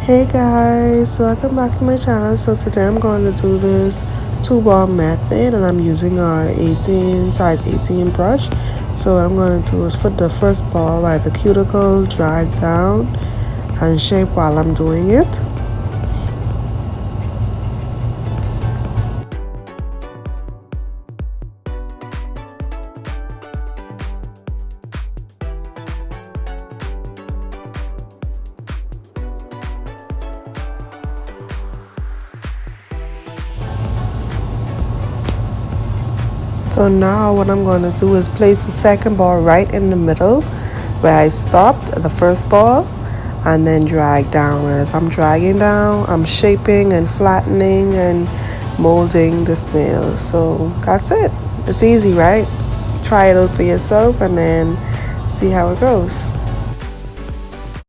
Hey guys, welcome back to my channel. So today I'm going to do this two ball method and I'm using our size 18 brush. So what I'm going to do is put the first ball by the cuticle, drag down and shape while I'm doing it. So now what I'm going to do is place the second ball right in the middle where I stopped the first ball and then drag down. As I'm dragging down, I'm shaping and flattening and molding the snail. So that's it. It's easy, right? Try it out for yourself and then see how it goes.